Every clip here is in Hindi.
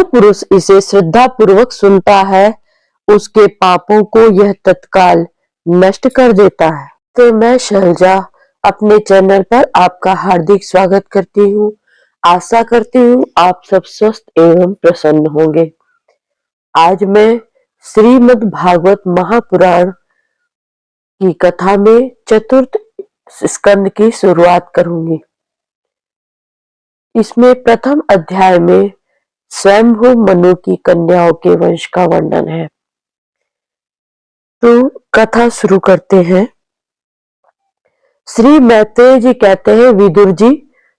जो पुरुष इसे श्रद्धा पूर्वक सुनता है उसके पापों को यह तत्काल नष्ट कर देता है। तो मैं शैलजा अपने चैनल पर आपका हार्दिक स्वागत करती हूँ। आशा करती हूँ आप सब स्वस्थ एवं प्रसन्न होंगे। आज मैं श्रीमद् भागवत महापुराण की कथा में चतुर्थ स्कंद की शुरुआत करूंगी। इसमें प्रथम अध्याय में स्वयंभू मनु की कन्याओं के वंश का वर्णन है। तो कथा शुरू करते हैं। श्री मैत्रेय जी कहते हैं, विदुर जी,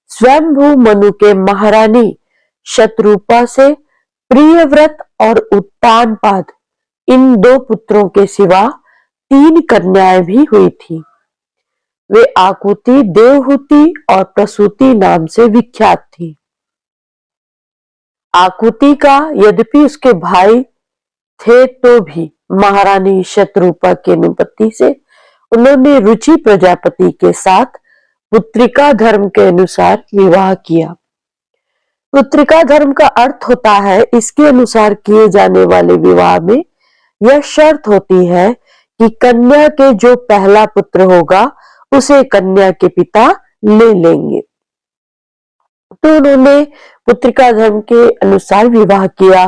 स्वयंभू मनु के महारानी शतरूपा से प्रियव्रत और उत्तानपाद इन दो पुत्रों के सिवा 3 कन्याएं भी हुई थी। वे आकुति, देवहूति और प्रसूति नाम से विख्यात थी। आकुति का यद्यपि उसके भाई थे तो भी महारानी शतरूपा की अनुपत्ति से उन्होंने रुचि प्रजापति के साथ पुत्रिका धर्म के अनुसार विवाह किया। पुत्रिका धर्म का अर्थ होता है इसके अनुसार किए जाने वाले विवाह में यह शर्त होती है कि कन्या के जो पहला पुत्र होगा उसे कन्या के पिता ले लेंगे। तो उन्होंने पुत्रिका धर्म के अनुसार विवाह किया।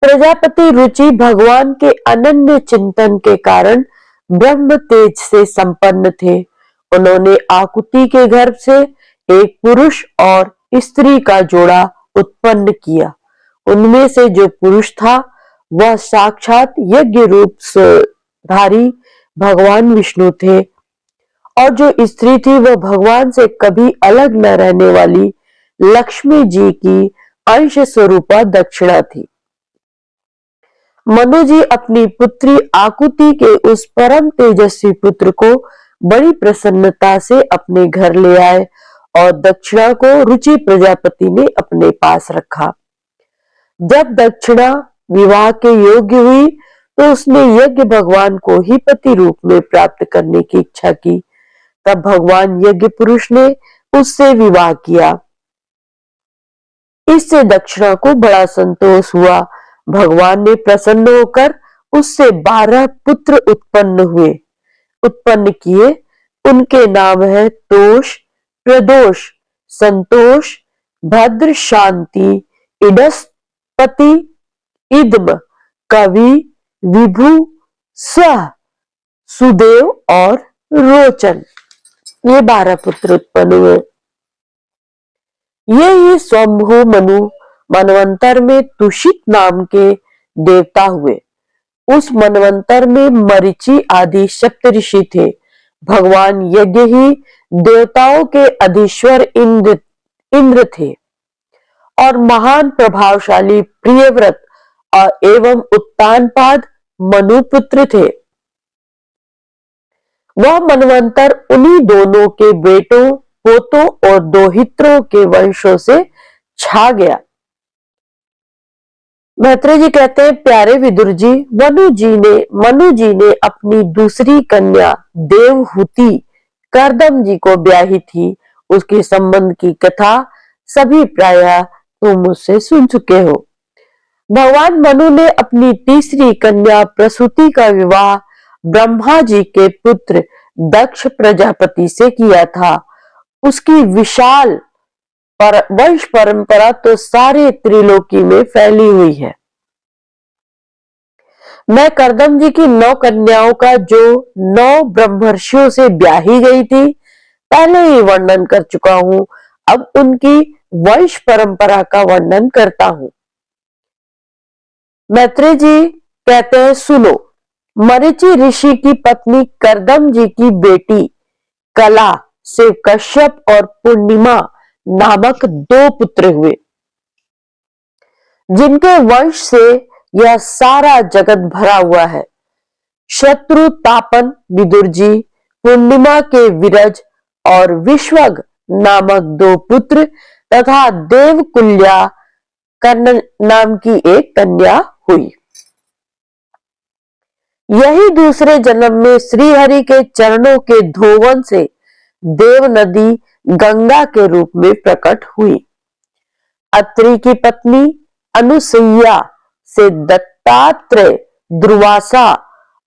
प्रजापति रुचि भगवान के अनन्य चिंतन के कारण ब्रह्म तेज से संपन्न थे। उन्होंने आकुति के गर्भ से एक पुरुष और स्त्री का जोड़ा उत्पन्न किया। उनमें से जो पुरुष था वह साक्षात यज्ञ रूप धारी भगवान विष्णु थे और जो स्त्री थी वह भगवान से कभी अलग न रहने वाली लक्ष्मी जी की अंश स्वरूपा दक्षिणा थी। मनु जी अपनी पुत्री आकुति के उस परम तेजस्वी पुत्र को बड़ी प्रसन्नता से अपने घर ले आए और दक्षिणा को रुचि प्रजापति ने अपने पास रखा। जब दक्षिणा विवाह के योग्य हुई तो उसने यज्ञ भगवान को ही पति रूप में प्राप्त करने की इच्छा की। तब भगवान यज्ञ पुरुष ने उससे विवाह किया। इससे दक्षिणा को बड़ा संतोष हुआ। भगवान ने प्रसन्न होकर उससे 12 पुत्र उत्पन्न किए। उनके नाम है तोष, प्रदोष, संतोष, भद्र, शांति, इडस्पति, इद्म, कवि, विभु, स्व, सुदेव और रोचन। ये 12 पुत्र उत्पन्न हुए। ये ही स्वयंभू मनु मनवंतर में तुषित नाम के देवता हुए। उस मनवंतर में मरीचि आदि सप्तऋषि थे। भगवान यज्ञ ही देवताओं के अधीश्वर इंद्र थे और महान प्रभावशाली प्रियव्रत एवं उत्तानपाद मनुपुत्र थे। वह मनवंतर उन्हीं दोनों के बेटों, पोतों और दोहित्रों के वंशों से छा गया। मैत्रेय जी कहते हैं, प्यारे विदुर जी, मनु जी ने अपनी दूसरी कन्या देवहूति करदम जी को ब्याही थी। उसके संबंध की कथा सभी प्रायः तुम मुझसे सुन चुके हो। भगवान मनु ने अपनी तीसरी कन्या प्रसूति का विवाह ब्रह्मा जी के पुत्र दक्ष प्रजापति से किया था। उसकी विशाल वंश परंपरा तो सारे त्रिलोकी में फैली हुई है। मैं करदम जी की 9 कन्याओं का जो 9 ब्रह्मर्षियों से ब्याही गई थी पहले ही वर्णन कर चुका हूं। अब उनकी वंश परंपरा का वर्णन करता हूं। मैत्रेय जी कहते हैं, सुनो, मरीचि ऋषि की पत्नी करदम जी की बेटी कला से कश्यप और पूर्णिमा नामक 2 पुत्र हुए, जिनके वंश से यह सारा जगत भरा हुआ है। शत्रु तापन विदुर जी, पूर्णिमा के विरज और विश्वग नामक 2 पुत्र तथा देवकुल्या कर्ण नाम की एक कन्या हुई। यही दूसरे जन्म में श्रीहरि के चरणों के धोवन से देव नदी गंगा के रूप में प्रकट हुई। अत्रि की पत्नी अनुसुईया से दत्तात्रेय, दुर्वासा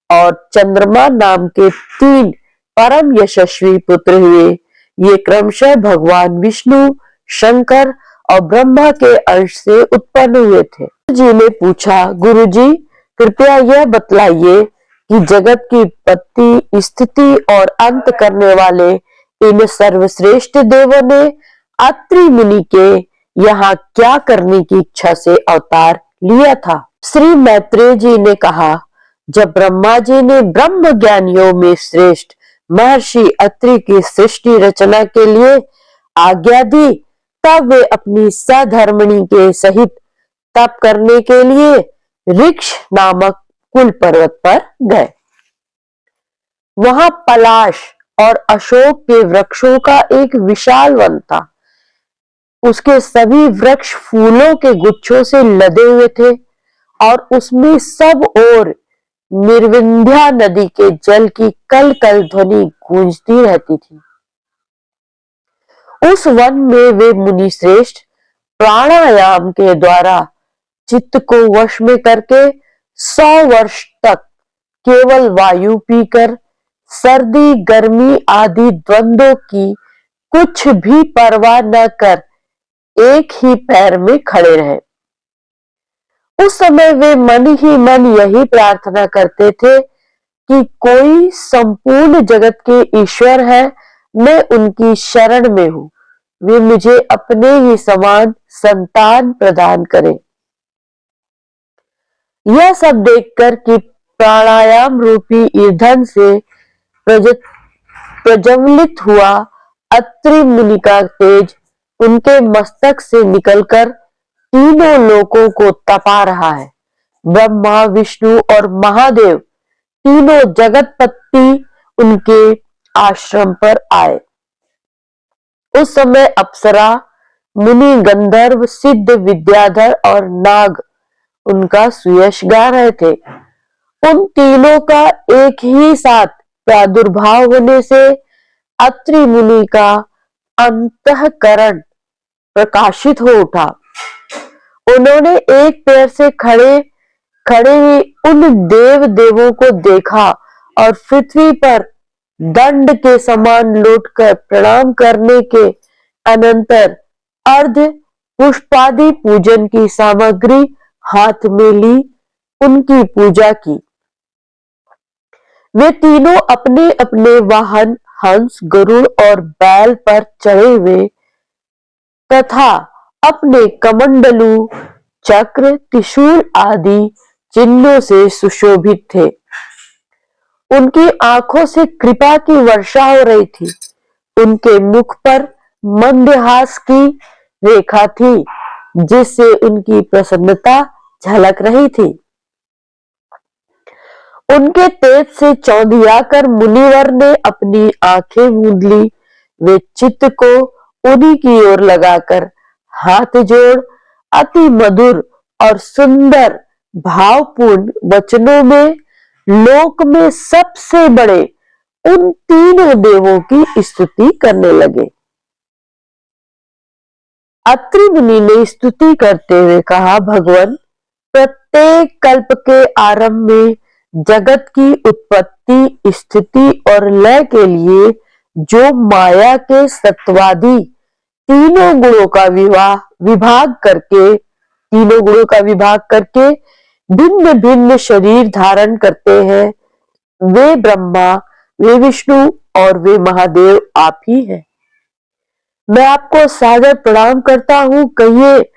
और चंद्रमा नाम के 3 परम यशस्वी पुत्र हुए। ये क्रमशः भगवान विष्णु, शंकर और ब्रह्मा के अंश से उत्पन्न हुए थे। जी ने पूछा, गुरुजी कृपया यह बतलाइए कि जगत की उत्पत्ति, स्थिति और अंत करने वाले इन सर्वश्रेष्ठ देवों ने अत्रि मुनि के यहाँ क्या करने की इच्छा से अवतार लिया था। श्री मैत्रेय जी ने कहा, जब ब्रह्मा जी ने ब्रह्म ज्ञानियों में श्रेष्ठ महर्षि अत्रि की सृष्टि रचना के लिए आज्ञा दी, तब वे अपनी सहधर्मिणी के सहित तप करने के लिए ऋक्ष नामक कुल पर्वत पर गए। वहां पलाश और अशोक के वृक्षों का एक विशाल वन था। उसके सभी वृक्ष फूलों के गुच्छों से लदे हुए थे और उसमें सब ओर निर्विंध्या नदी के जल की कल कल ध्वनि गूंजती रहती थी। उस वन में वे मुनि श्रेष्ठ प्राणायाम के द्वारा चित्त को वश में करके 100 वर्ष तक केवल वायु पीकर सर्दी गर्मी आदि द्वंद्वों की कुछ भी परवाह न कर एक ही पैर में खड़े रहे। उस समय वे मन ही मन यही प्रार्थना करते थे कि कोई संपूर्ण जगत के ईश्वर है, मैं उनकी शरण में हूं, वे मुझे अपने ही समान संतान प्रदान करें। यह सब देखकर कि प्राणायाम रूपी ईंधन से प्रज्वलित हुआ अत्रि मुनि का तेज उनके मस्तक से निकलकर तीनों लोकों को तपा रहा है। ब्रह्मा, विष्णु और महादेव तीनों जगतपति उनके आश्रम पर आए। उस समय अप्सरा, मुनि, गंधर्व, सिद्ध, विद्याधर और नाग उनका सुयश गा रहे थे। उन तीनों का एक ही साथ प्रादुर्भाव होने से अत्रि मुनि का अंतःकरण प्रकाशित हो उठा। उन्होंने एक पैर से खड़े ही उन देवों को देखा और पृथ्वी पर दंड के समान लौटकर प्रणाम करने के अनंतर अर्ध पुष्पादि पूजन की सामग्री हाथ में ली उनकी पूजा की। वे तीनों अपने अपने वाहन हंस, गरुड़ और बैल पर चढ़े हुए तथा अपने कमंडलू, चक्र, त्रिशूल आदि चिन्हों से सुशोभित थे। उनकी आंखों से कृपा की वर्षा हो रही थी। उनके मुख पर मंदहास की रेखा थी, जिससे उनकी प्रसन्नता झलक रही थी। उनके तेज से चौंधियाकर मुनिवर ने अपनी आंखें मूंद ली। वे चित्त को उन्हीं की ओर लगाकर हाथ जोड़ अति मधुर और सुंदर भावपूर्ण वचनों में लोक में सबसे बड़े उन तीनों देवों की स्तुति करने लगे। अत्रि मुनि ने स्तुति करते हुए कहा, भगवान, प्रत्येक कल्प के आरंभ में जगत की उत्पत्ति, स्थिति और लय के लिए जो माया के सत्वादि तीनों गुणों का विभाग करके भिन्न भिन्न शरीर धारण करते हैं, वे ब्रह्मा, वे विष्णु और वे महादेव आप ही हैं। मैं आपको सादर प्रणाम करता हूं। कहिए,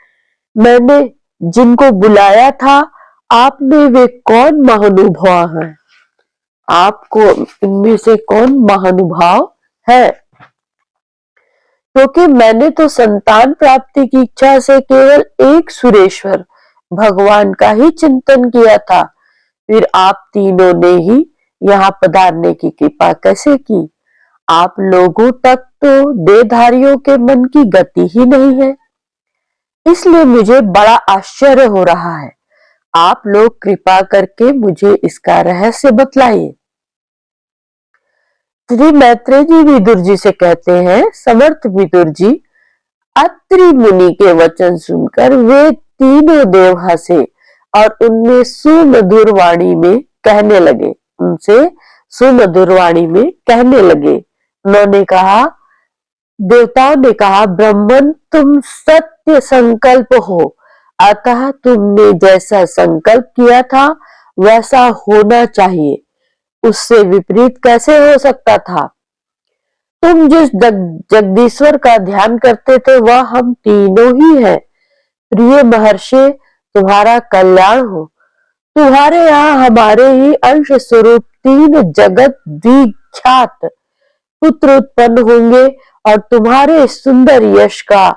मैंने जिनको बुलाया था आप में वे कौन महानुभाव हैं? आपको इनमें से कौन महानुभाव है? क्योंकि मैंने तो संतान प्राप्ति की इच्छा से केवल एक सुरेश्वर भगवान का ही चिंतन किया था। फिर आप तीनों ने ही यहाँ पधारने की कृपा कैसे की? आप लोगों तक तो देहधारियों के मन की गति ही नहीं है, इसलिए मुझे बड़ा आश्चर्य हो रहा है। आप लोग कृपा करके मुझे इसका रहस्य बतलाइए। श्री मैत्रेय जी विदुर जी से कहते हैं, समर्थ विदुर जी, अत्रि मुनि के वचन सुनकर वे तीनों देव हंसे और उनमें सुमधुर वाणी में कहने लगे, उन्होंने कहा, देवताओं ने कहा, ब्राह्मण तुम सत्य संकल्प हो, अतः तुमने जैसा संकल्प किया था वैसा होना चाहिए, उससे विपरीत कैसे हो सकता था। तुम जिस जगदीश्वर का ध्यान करते थे वह हम तीनों ही हैं। प्रिय महर्षि, तुम्हारा कल्याण हो। तुम्हारे यहाँ हमारे ही अंश स्वरूप तीन जगत विख्यात पुत्र उत्पन्न होंगे और तुम्हारे सुंदर यश का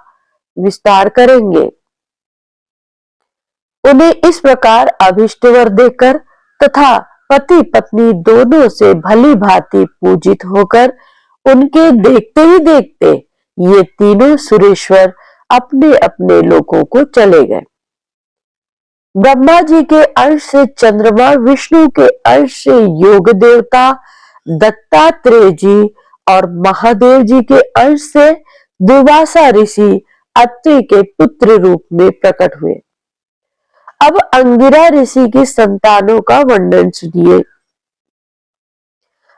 विस्तार करेंगे। उन्हें इस प्रकार अभिष्ट वर देकर तथा पति पत्नी दोनों से भली भांति पूजित होकर उनके देखते ही देखते ये तीनों सुरेश्वर अपने अपने लोकों को चले गए। ब्रह्मा जी के अंश से चंद्रमा, विष्णु के अंश से योग देवता दत्तात्रेय जी और महादेव जी के अंश से दुर्वासा ऋषि अत्रि के पुत्र रूप में प्रकट हुए। अब अंगिरा ऋषि की संतानों का वर्णन सुनिए।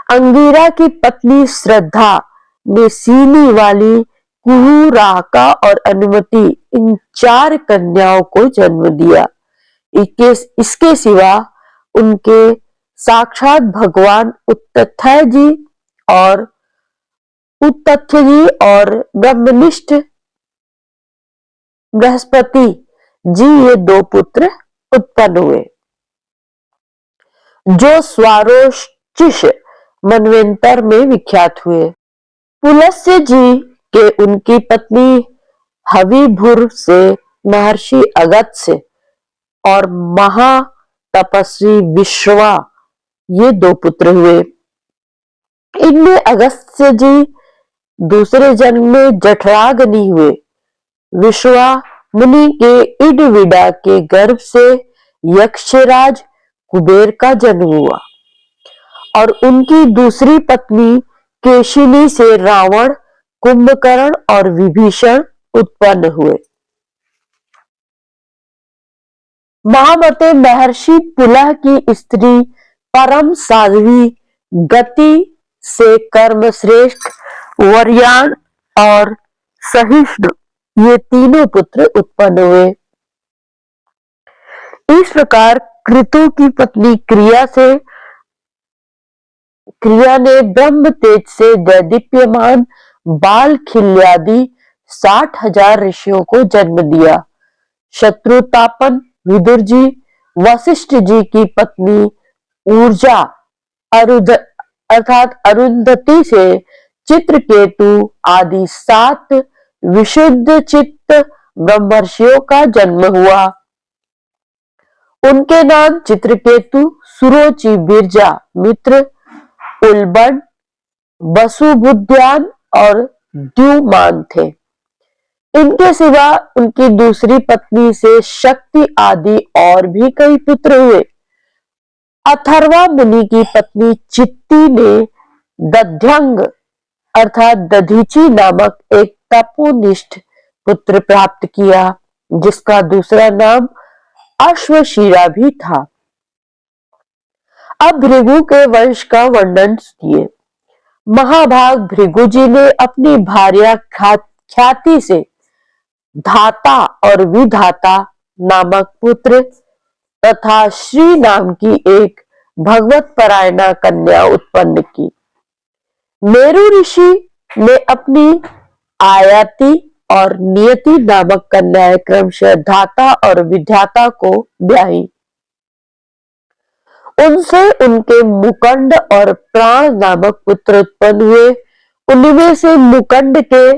अंगिरा की पत्नी श्रद्धा ने सीनी वाली, कुहू, राका और अनुमति इन 4 कन्याओं को जन्म दिया। इसके सिवा उनके साक्षात भगवान उत्तथ्य जी और ब्रह्मनिष्ठ बृहस्पति जी ये 2 पुत्र उत्पन्न हुए, जो स्वारोचिष मनवेंतर में विख्यात हुए। पुलस्त्य जी के उनकी पत्नी हविभुर से महर्षि अगस्त्य और महातपस्वी विश्रवा ये 2 पुत्र हुए। इनमें अगस्त्य जी दूसरे जन्म में जठराग्नि हुए। विश्रवा मुनि के इडविडा के गर्भ से यक्षराज कुबेर का जन्म हुआ और उनकी दूसरी पत्नी केशिनी से रावण, कुंभकर्ण और विभीषण उत्पन्न हुए। महामते महर्षि पुलह की स्त्री परम साध्वी गति से कर्मश्रेष्ठ वर्याण और सहिष्णु ये तीनों पुत्र उत्पन्न हुए। इस प्रकार कृतु की पत्नी क्रिया ने ब्रह्म तेज से दैदीप्यमान बाल खिल्यादि 60,000 ऋषियों को जन्म दिया। शत्रुतापन विदुर जी, वशिष्ठ जी की पत्नी ऊर्जा अर्थात अरुंधति से चित्रकेतु आदि 7 विशुद्ध चित्त ब्रह्मर्षियों का जन्म हुआ। उनके नाम चित्रकेतु, सुरोचि, बिरजा, मित्र, उल्बन, वसुबुद्यान और द्युमान थे। इनके सिवा उनकी दूसरी पत्नी से शक्ति आदि और भी कई पुत्र हुए। अथर्वा मुनि की पत्नी चित्ती ने दध्यंग अर्थात दधीची नामक एक तपोनिष्ठ पुत्र प्राप्त किया, जिसका दूसरा नाम अश्वशीरा भी था। अब भृगु के वंश का वर्णन किए। महाभाग भृगु जी ने अपनी भार्या ख्याति से धाता और विधाता नामक पुत्र तथा श्री नाम की एक भगवत परायणा कन्या उत्पन्न की। मेरु ऋषि ने अपनी आयति और नियति नामक कन्याएं क्रमशः धाता और विधाता को ब्याही। उनसे उनके मुकंड और प्राण नामक पुत्र उत्पन्न हुए। उनमें से मुकंड के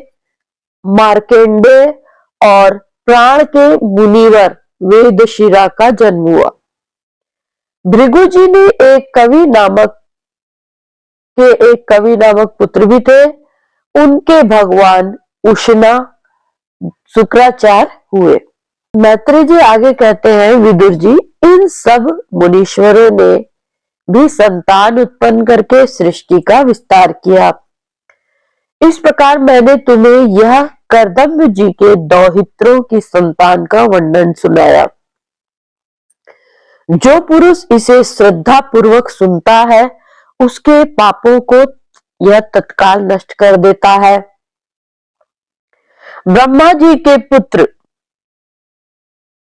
मार्केंडेय और प्राण के मुनिवर वेदशिरा का जन्म हुआ। भृगु जी ने एक कवि नामक पुत्र भी थे। उनके भगवान उष्णा शुक्राचार्य हुए। मैत्रेय जी आगे कहते हैं, विदुर जी, इन सब मुनीश्वरों ने भी संतान उत्पन्न करके सृष्टि का विस्तार किया। इस प्रकार मैंने तुम्हें यह कर्दम्य जी के दौहित्रों की संतान का वर्णन सुनाया। जो पुरुष इसे श्रद्धा पूर्वक सुनता है उसके पापों को यह तत्काल नष्ट कर देता है। ब्रह्मा जी के पुत्र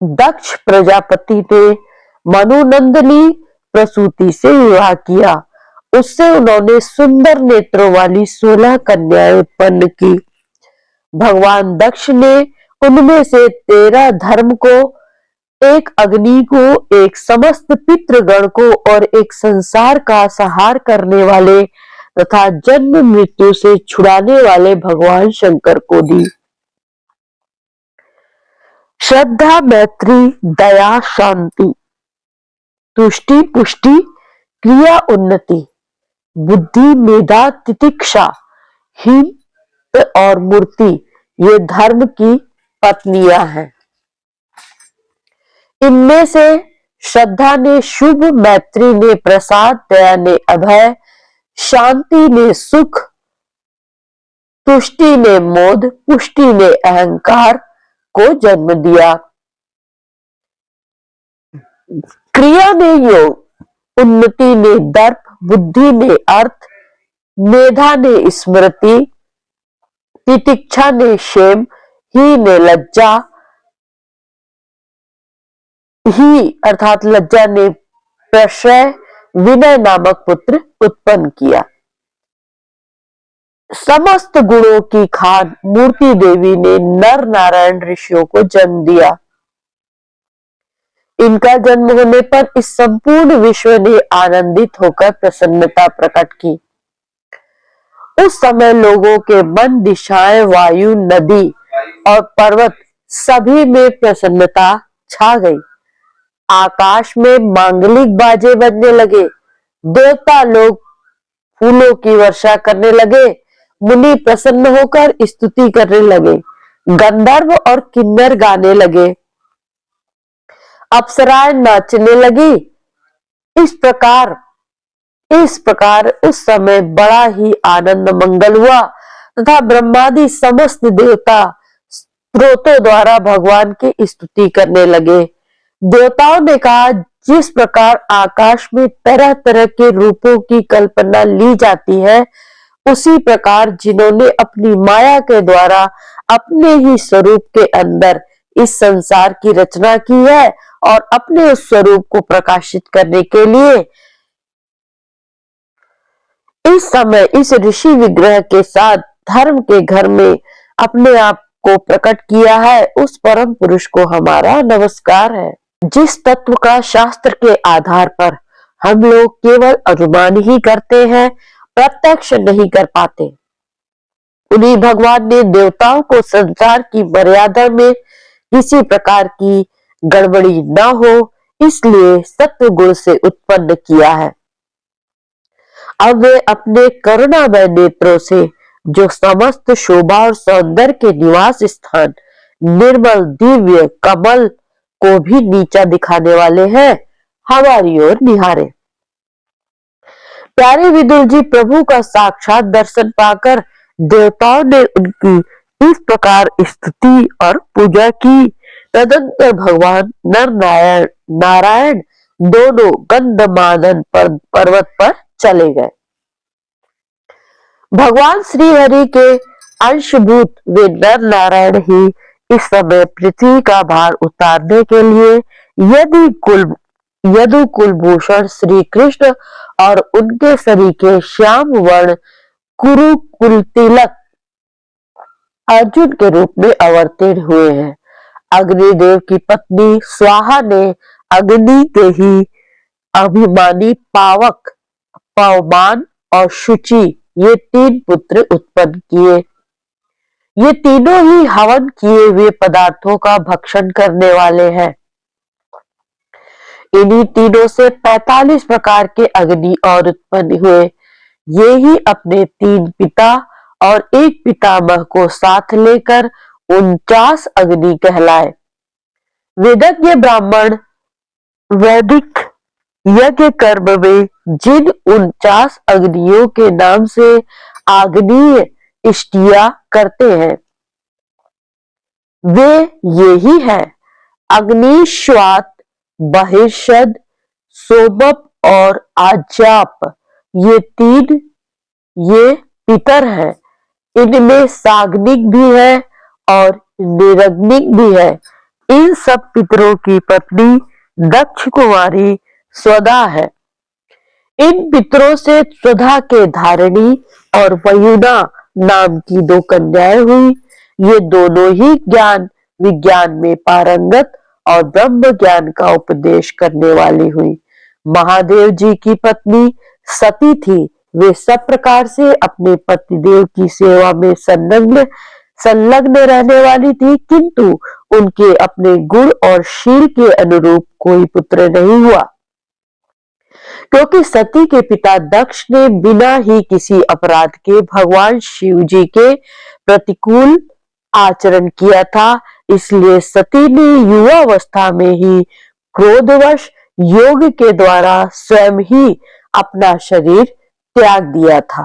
दक्ष प्रजापति ने मनुनंदनी प्रसूति से विवाह किया। उससे उन्होंने सुंदर नेत्रों वाली 16 कन्याएं उत्पन्न की। भगवान दक्ष ने उनमें से 13 धर्म को, एक अग्नि को, एक समस्त पितृगण को और एक संसार का संहार करने वाले तथा जन्म मृत्यु से छुड़ाने वाले भगवान शंकर को दी। श्रद्धा, मैत्री, दया, शांति, तुष्टि, पुष्टि, क्रिया, उन्नति, बुद्धि, मेधा, तितिक्षा, हित और मूर्ति ये धर्म की पत्नियां हैं। इनमें से श्रद्धा ने शुभ, मैत्री ने प्रसाद, दया ने अभय, शांति ने सुख, तुष्टि ने मोद, पुष्टि ने अहंकार को जन्म दिया। क्रिया ने योग, उन्नति ने दर्प, बुद्धि ने अर्थ, मेधा ने स्मृति, तितिक्षा ने क्षेम, ही ने लज्जा, ही अर्थात लज्जा ने प्रश्रय, विनय नामक पुत्र उत्पन्न किया। समस्त गुणों की खान मूर्ति देवी ने नर नारायण ऋषियों को जन्म दिया। इनका जन्म होने पर इस संपूर्ण विश्व ने आनंदित होकर प्रसन्नता प्रकट की। उस समय लोगों के मन, दिशाएं, वायु, नदी और पर्वत सभी में प्रसन्नता छा गई। आकाश में मांगलिक बाजे बजने लगे, देवता लोग फूलों की वर्षा करने लगे, मुनि प्रसन्न होकर स्तुति करने लगे, गंधर्व और किन्नर गाने लगे, अप्सराएं नाचने लगी। इस प्रकार उस समय बड़ा ही आनंद मंगल हुआ तथा ब्रह्मादि समस्त देवता स्त्रोतों द्वारा भगवान की स्तुति करने लगे। देवताओं ने कहा, जिस प्रकार आकाश में तरह तरह के रूपों की कल्पना ली जाती है, उसी प्रकार जिन्होंने अपनी माया के द्वारा अपने ही स्वरूप के अंदर इस संसार की रचना की है और अपने उस स्वरूप को प्रकाशित करने के लिए इस समय इस ऋषि विग्रह के साथ धर्म के घर में अपने आप को प्रकट किया है, उस परम पुरुष को हमारा नमस्कार है। जिस तत्व का शास्त्र के आधार पर हम लोग केवल अनुमान ही करते हैं, प्रत्यक्ष नहीं कर पाते, उन्हीं भगवान ने देवताओं को संसार की मर्यादा में किसी प्रकार की गड़बड़ी न हो, इसलिए सत्व गुण से उत्पन्न किया है। अब वे अपने करुणामय नेत्रों से जो समस्त शोभा और सौंदर्य के निवास स्थान निर्मल दिव्य कमल को भी नीचा दिखाने वाले हैं, हमारी ओर निहारे। प्यारे विदुर जी, प्रभु का साक्षात दर्शन पाकर देवताओं ने उनकी इस प्रकार स्तुति और पूजा की। तदंतर भगवान नर नारायण दोनों गंधमादन पर्वत पर चले गए। भगवान श्री हरि के अंशभूत वे नर नारायण ही इस समय पृथ्वी का भार उतारने के लिए यदु कुलभूषण श्री कृष्ण और उनके सरीखे श्याम वर्ण कुरुकुल तिलक अर्जुन के रूप में अवतीर्ण हुए हैं। अग्निदेव की पत्नी स्वाहा ने अग्नि के ही अभिमानी पावक, पवमान और शुचि ये 3 पुत्र उत्पन्न किए। ये तीनों ही हवन किए हुए पदार्थों का भक्षण करने वाले हैं। इन्हीं तीनों से 45 प्रकार के अग्नि और उत्पन्न हुए। ये ही अपने 3 पिता और एक पितामह को साथ लेकर 49 अग्नि कहलाए। वेदज्ञ ब्राह्मण वैदिक यज्ञ कर्म में जिन 49 अग्नियों के नाम से आग्नेय इष्टिया करते हैं, वे ये ही है: अग्निश्वात, बहिर्षद, सोमप और आज्याप। ये तीन ये पितर हैं। इनमें साग्निक भी है और निरग्निक भी है। इन सब पितरों की पत्नी दक्ष कुमारी स्वधा है। इन पितरों से स्वधा के धारिणी और वयुना नाम की दो कन्याएं हुई। ये दोनों ही ज्ञान विज्ञान में पारंगत और ब्रह्म ज्ञान का उपदेश करने वाली हुई। महादेव जी की पत्नी सती थी। वे सब प्रकार से अपने पतिदेव की सेवा में संलग्न रहने वाली थी, किंतु उनके अपने गुण और शील के अनुरूप कोई पुत्र नहीं हुआ, क्योंकि सती के पिता दक्ष ने बिना ही किसी अपराध के भगवान शिव जी के प्रतिकूल आचरण किया था। इसलिए सती ने युवावस्था में ही क्रोधवश योग के द्वारा स्वयं ही अपना शरीर त्याग दिया था।